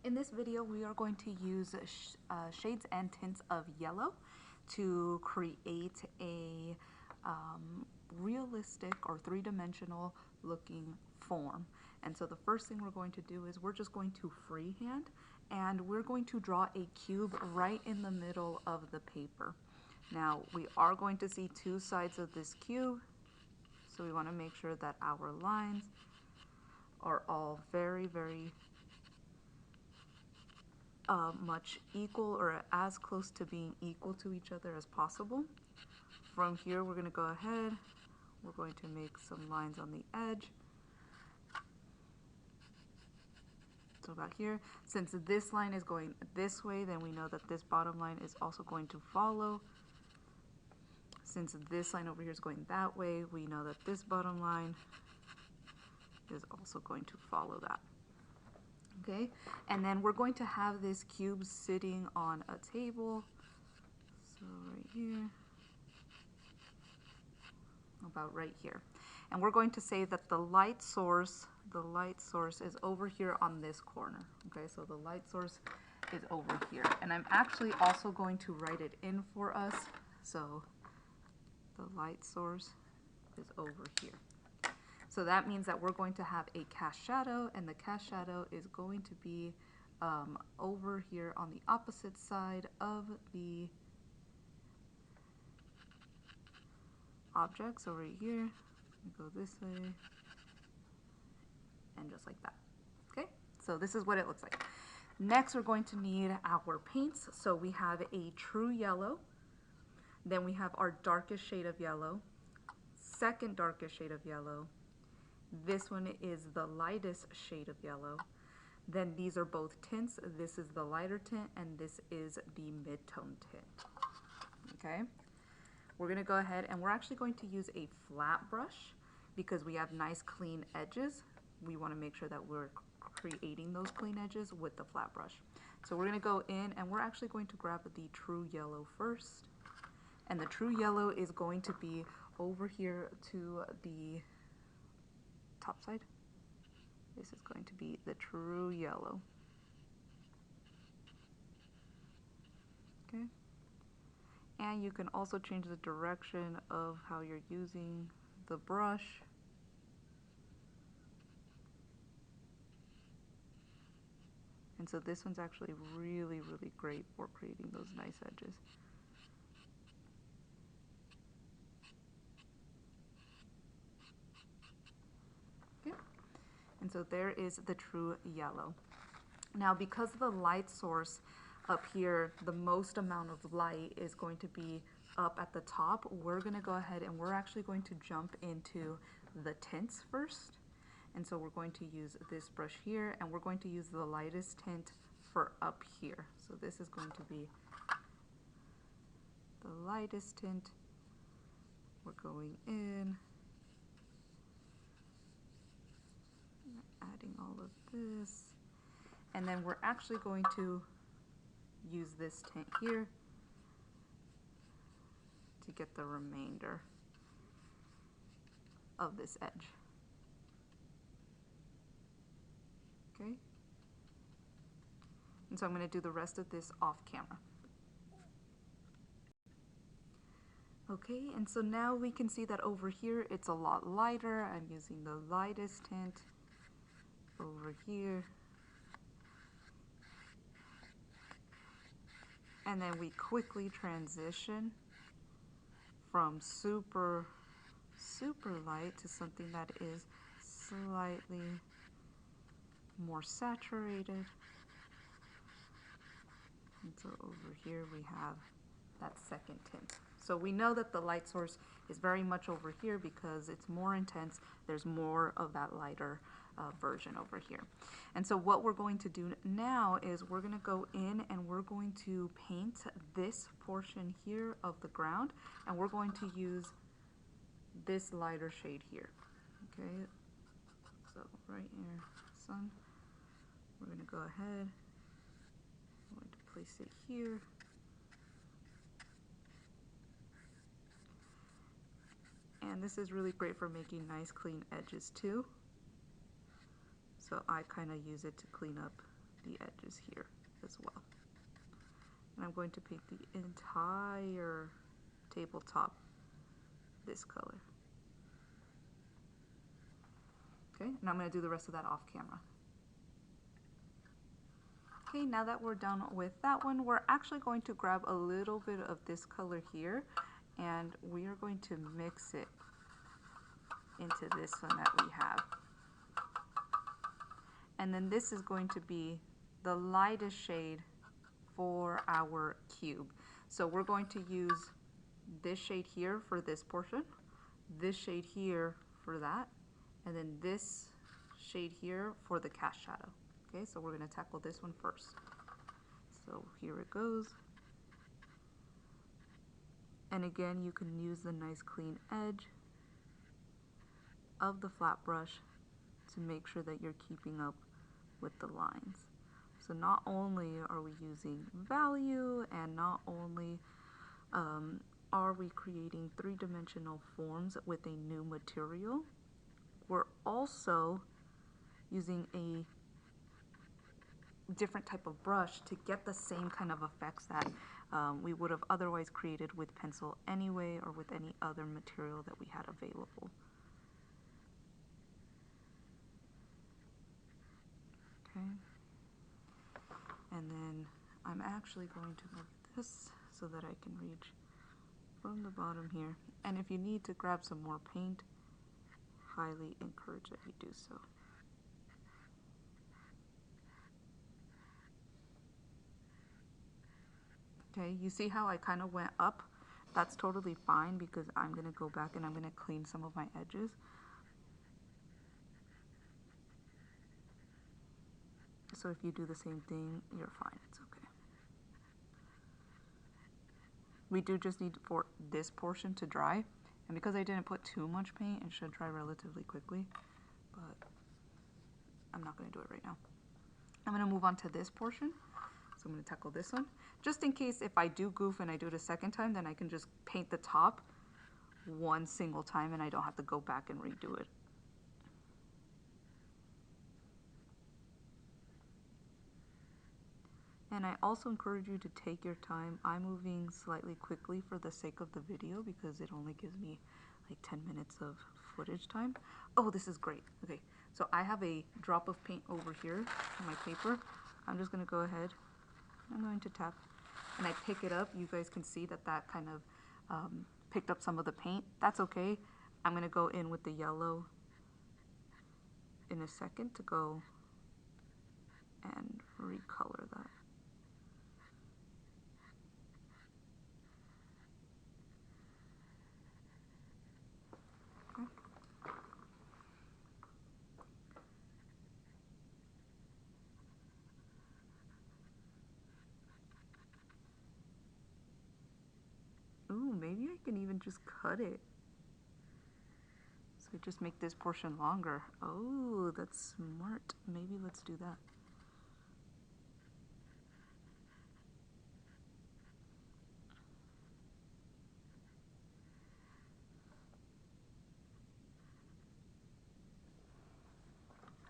In this video, we are going to use shades and tints of yellow to create a realistic or three-dimensional looking form. And so the first thing we're going to do is we're just going to freehand, and we're going to draw a cube right in the middle of the paper. Now, we are going to see two sides of this cube, so we want to make sure that our lines are all very much equal, or as close to being equal to each other as possible. From here, we're going to go ahead, we're going to make some lines on the edge. So about here, since this line is going this way, then we know that this bottom line is also going to follow. Since this line over here is going that way, we know that this bottom line is also going to follow that. Okay, and then we're going to have this cube sitting on a table. So right here, about right here. And we're going to say that the light source is over here on this corner. Okay, so the light source is over here. And I'm actually also going to write it in for us. So the light source is over here. So that means that we're going to have a cast shadow, and the cast shadow is going to be over here on the opposite side of the object. So right here, we go this way, and just like that. Okay, so this is what it looks like. Next, we're going to need our paints. So we have a true yellow, then we have our darkest shade of yellow, second darkest shade of yellow, this one is the lightest shade of yellow. Then these are both tints. This is the lighter tint, and this is the mid-tone tint. Okay, we're going to go ahead, and we're actually going to use a flat brush because we have nice clean edges. We want to make sure that we're creating those clean edges with the flat brush. So we're going to go in, and we're actually going to grab the true yellow first. And the true yellow is going to be over here to the top side. This is going to be the true yellow. Okay. And you can also change the direction of how you're using the brush. And so this one's actually really great for creating those nice edges. Okay. And so there is the true yellow. Now, because of the light source up here, the most amount of light is going to be up at the top, we're going to go ahead and we're actually going to jump into the tints first. And so we're going to use this brush here, and we're going to use the lightest tint for up here. So this is going to be the lightest tint. We're going in, adding all of this, and then we're actually going to use this tint here to get the remainder of this edge. Okay, and so I'm going to do the rest of this off camera. Okay, and so now we can see that over here it's a lot lighter. I'm using the lightest tint over here. And then we quickly transition from super light to something that is slightly more saturated. And so over here we have that second tint. So we know that the light source is very much over here because it's more intense. There's more of that lighter version over here. And so what we're going to do now is we're going to go in and we're going to paint this portion here of the ground, and we're going to use this lighter shade here. Okay, so right here, sun, we're going to go ahead, we're going to place it here. And this is really great for making nice clean edges too. So I kind of use it to clean up the edges here as well. And I'm going to paint the entire tabletop this color. Okay, and I'm going to do the rest of that off camera. Okay, now that we're done with that one, we're actually going to grab a little bit of this color here, and we are going to mix it into this one that we have. And then this is going to be the lightest shade for our cube. So we're going to use this shade here for this portion, this shade here for that, and then this shade here for the cast shadow. Okay, so we're going to tackle this one first. So here it goes. And again, you can use the nice clean edge of the flat brush to make sure that you're keeping up with the lines. So not only are we using value, and not only are we creating three-dimensional forms with a new material, we're also using a different type of brush to get the same kind of effects that we would have otherwise created with pencil anyway, or with any other material that we had available. Okay. And then I'm actually going to move this so that I can reach from the bottom here. And if you need to grab some more paint, highly encourage that you do so. Okay, you see how I kind of went up? That's totally fine because I'm going to go back and I'm going to clean some of my edges. So if you do the same thing, you're fine. It's okay. We do just need for this portion to dry. And because I didn't put too much paint, it should dry relatively quickly. But I'm not going to do it right now. I'm going to move on to this portion. So I'm going to tackle this one. Just in case if I do goof and I do it a second time, then I can just paint the top one single time and I don't have to go back and redo it. And I also encourage you to take your time. I'm moving slightly quickly for the sake of the video because it only gives me like 10 minutes of footage time. Oh, this is great. Okay, so I have a drop of paint over here on my paper. I'm just going to go ahead. I'm going to tap and I pick it up. You guys can see that that kind of picked up some of the paint. That's okay. I'm going to go in with the yellow in a second to go and recolor that. Ooh, maybe I can even just cut it. So just make this portion longer. Oh, that's smart. Maybe let's do that.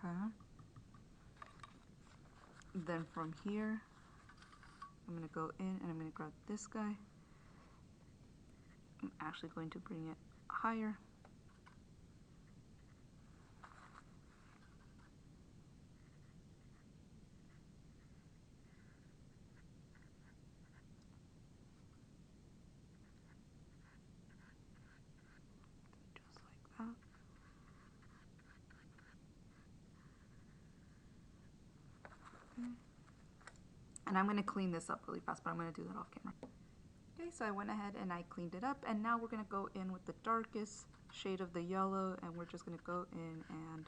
Okay. Then from here, I'm going to go in and I'm going to grab this guy. I'm actually going to bring it higher. Just like that. Okay. And I'm going to clean this up really fast, but I'm going to do that off camera. Okay, so I went ahead and I cleaned it up, and now we're going to go in with the darkest shade of the yellow, and we're just going to go in and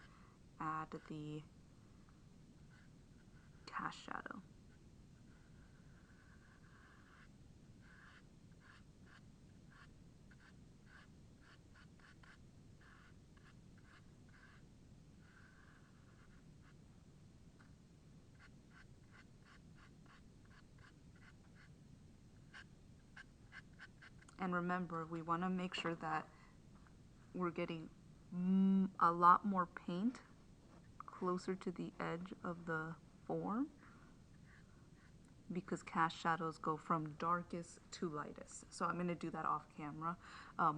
add the cast shadow. And remember, we want to make sure that we're getting a lot more paint closer to the edge of the form because cast shadows go from darkest to lightest. So I'm going to do that off camera,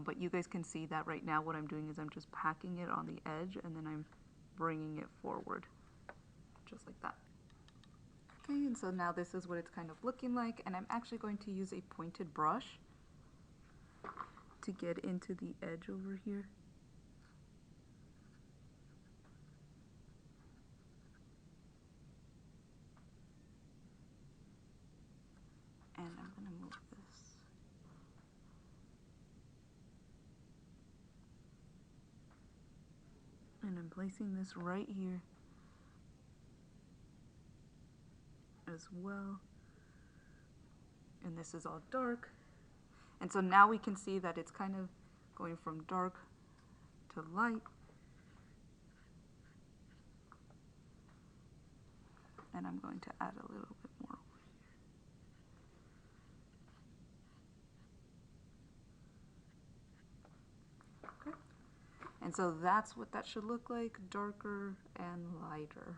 but you guys can see that right now what I'm doing is I'm just packing it on the edge and then I'm bringing it forward, just like that. Okay, and so now this is what it's kind of looking like, and I'm actually going to use a pointed brush to get into the edge over here. And I'm going to move this. And I'm placing this right here as well. And this is all dark. And so now we can see that it's kind of going from dark to light. And I'm going to add a little bit more over here. Okay. And so that's what that should look like, darker and lighter.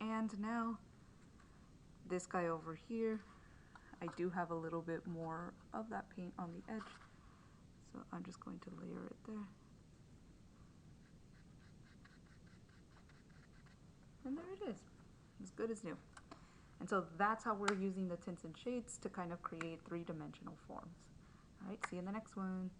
And now this guy over here, I do have a little bit more of that paint on the edge, so I'm just going to layer it there. And there it is, as good as new. And so that's how we're using the tints and shades to kind of create three-dimensional forms. All right, see you in the next one.